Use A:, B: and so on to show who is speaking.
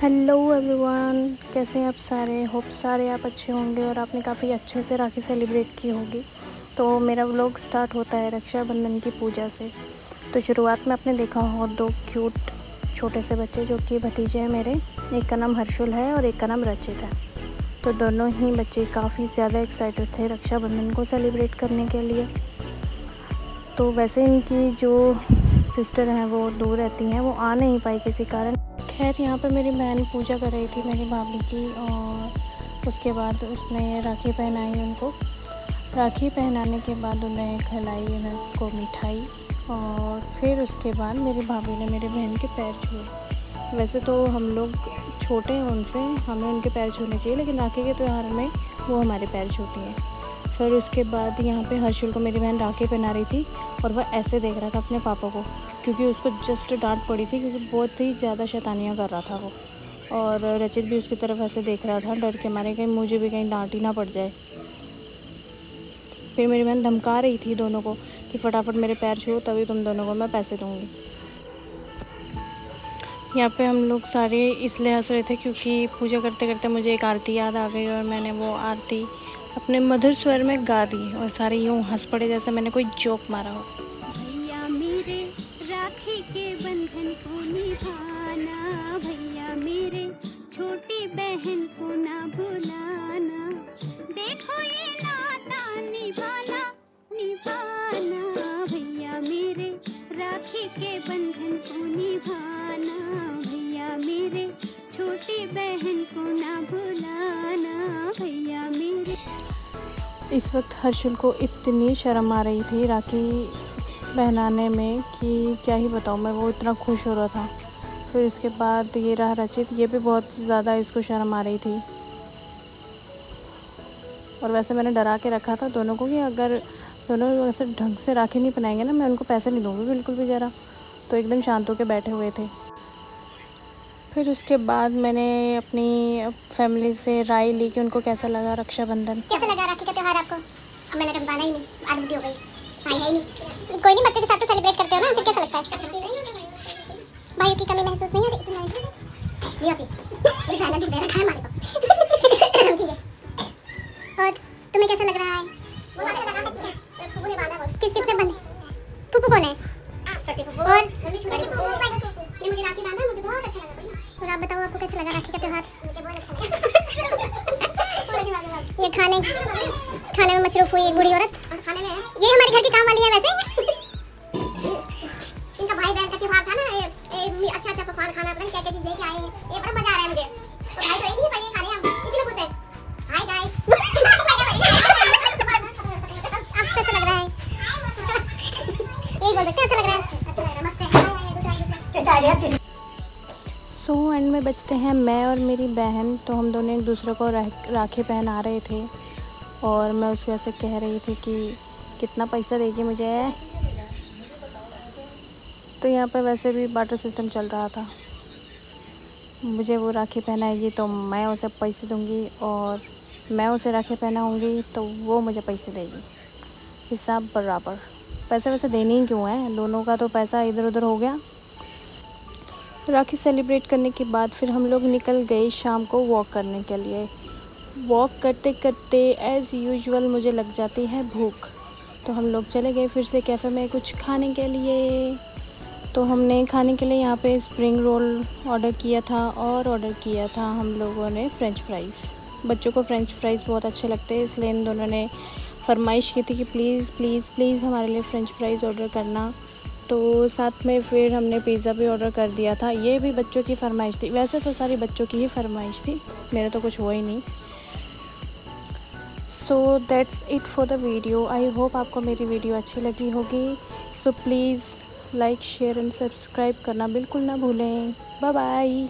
A: Hello everyone, कैसे हैं आप सारे। होप सारे आप अच्छे होंगे और आपने काफ़ी अच्छे से राखी सेलिब्रेट की होगी। तो मेरा व्लॉग स्टार्ट होता है रक्षाबंधन की पूजा से। तो शुरुआत में आपने देखा हो दो क्यूट छोटे से बच्चे जो कि भतीजे हैं मेरे। एक का नाम हर्षुल है और एक का नाम रचित है। तो दोनों ही बच्चे काफ़ी ज़्यादा एक्साइटेड थे रक्षाबंधन को सेलिब्रेट करने के लिए। तो वैसे इनकी जो सिस्टर हैं वो दूर रहती हैं, वो आ नहीं पाई किसी कारण। खैर यहाँ पे मेरी बहन पूजा कर रही थी मेरी भाभी की, और उसके बाद उसने राखी पहनाई उनको। राखी पहनाने के बाद उन्हें खिलाई उनको मिठाई, और फिर उसके बाद मेरी भाभी ने मेरी बहन के पैर छुए। वैसे तो हम लोग छोटे हैं उनसे, हमें उनके पैर छूने चाहिए, लेकिन राखी के त्यौहार में वो हमारे पैर छूती हैं। फिर उसके बाद यहाँ पे हर्षुल को मेरी बहन राखी पहना रही थी और वह ऐसे देख रहा था अपने पापा को, क्योंकि उसको जस्ट डांट पड़ी थी, क्योंकि बहुत ही ज़्यादा शैतानियाँ कर रहा था वो। और रचित भी उसकी तरफ ऐसे देख रहा था डर के मारे, कहीं मुझे भी कहीं डांट ही ना पड़ जाए। फिर मेरी बहन धमका रही थी दोनों को कि फटाफट मेरे पैर छुओ, तभी तुम दोनों को मैं पैसे दूँगी। यहाँ पे हम लोग सारे इसलिए हंस रहे थे क्योंकि पूजा करते करते मुझे एक आरती याद आ गई, और मैंने वो आरती अपने मधुर स्वर में गा दी, और सारे यूँ हंस पड़े जैसे मैंने कोई जोक मारा हो।
B: भैया मेरे राखी के बंधन को निभाना, भैया मेरे छोटी बहन को ना भुलाना, देखो ये नाता निभाना निभाना, भैया मेरे राखी के बंधन को निभाना, भैया मेरे छोटी बहन को ना भुलाना, भैया मेरे।
A: इस वक्त हर्षुल को इतनी शर्म आ रही थी राखी पहनाने में कि क्या ही बताऊँ मैं, वो इतना खुश हो रहा था। फिर इसके बाद ये रहा रचित, ये भी बहुत ज़्यादा इसको शर्म आ रही थी। और वैसे मैंने डरा के रखा था दोनों को कि अगर दोनों वैसे ढंग से राखी नहीं पहनाएंगे ना, मैं उनको पैसे नहीं दूँगी बिल्कुल भी ज़रा। तो एकदम शांत होकर बैठे हुए थे। फिर उसके बाद मैंने अपनी फैमिली से राय ली कि उनको कैसा लगा रक्षाबंधन।
C: कैसा लगा राखी का त्यौहार आपको? अब मैंने कभी माना ही नहीं, आदमी हो गई, आई है ही नहीं। कोई नहीं, बच्चे के साथ तो सेलिब्रेट करते हो ना, फिर कैसा लगता है? भाई की कमी महसूस नहीं होती? नहीं होती। मेरी बहन भी दे रखा है हमारे को। ठीक है। और तुम्हें कैसा लग रहा है? वो अच्छा लगा। अच्छा, फूफू ने बांधा बहुत। कितने बंधे? फूफू कौन है? छोटी फूफू। और बड़ी फूफू ने मुझे राखी बांधा, मुझे बहुत अच्छा लगा। और आप बताओ, आपको कैसा लगा राखी का त्यौहार? मुझे बहुत अच्छा लगा। ये खाने में मशरूफ हुई बूढ़ी औरत। खाने में ये हमारे घर की काम वाली है वैसे। इनका भाई बहन का त्यौहार था ना, ये अच्छा अच्छा पकवान खाना, पता नहीं क्या क्या चीज लेके आए हैं, ये बड़ा मजा आ रहा है मुझे। तो भाई तो एक नहीं पाई खा रहे हैं हम, इसी में खुश है। Hi guys. आप कैसा लग रहा है? यही बोल सकते हैं, अच्छा लग रहा है। अच्छा लग रहा है, मस्त है।
A: सो एंड में बचते हैं मैं और मेरी बहन। तो हम दोनों एक दूसरे को राखी पहना रहे थे, और मैं उसको ऐसे कह रही थी कि कितना पैसा देगी मुझे। तो यहाँ पर वैसे भी बाटर सिस्टम चल रहा था, मुझे वो राखी पहनाएगी तो मैं उसे पैसे दूँगी, और मैं उसे राखी पहनाऊँगी तो वो मुझे पैसे देगी, हिसाब बराबर। पैसे वैसे देने ही क्यों हैं, दोनों का तो पैसा इधर उधर हो गया। राखी सेलिब्रेट करने के बाद फिर हम लोग निकल गए शाम को वॉक करने के लिए। वॉक करते करते एज़ यूजुअल मुझे लग जाती है भूख, तो हम लोग चले गए फिर से कैफ़े में कुछ खाने के लिए। तो हमने खाने के लिए यहाँ पे स्प्रिंग रोल ऑर्डर किया था, और ऑर्डर किया था हम लोगों ने फ्रेंच फ्राइज़। बच्चों को फ्रेंच फ्राइज़ बहुत अच्छे लगते हैं, इसलिए इन दोनों ने फरमाइश की थी कि प्लीज़ प्लीज़ प्लीज़ हमारे लिए फ्रेंच फ्राइज़ ऑर्डर करना। तो साथ में फिर हमने पिज़्ज़ा भी ऑर्डर कर दिया था, ये भी बच्चों की फरमाइश थी। वैसे तो सारी बच्चों की ही फरमाइश थी, मेरा तो कुछ हुआ ही नहीं। So that's it for the video. I hope आपको मेरी वीडियो अच्छी लगी होगी। So please like share and subscribe करना बिल्कुल ना भूलें। Bye bye.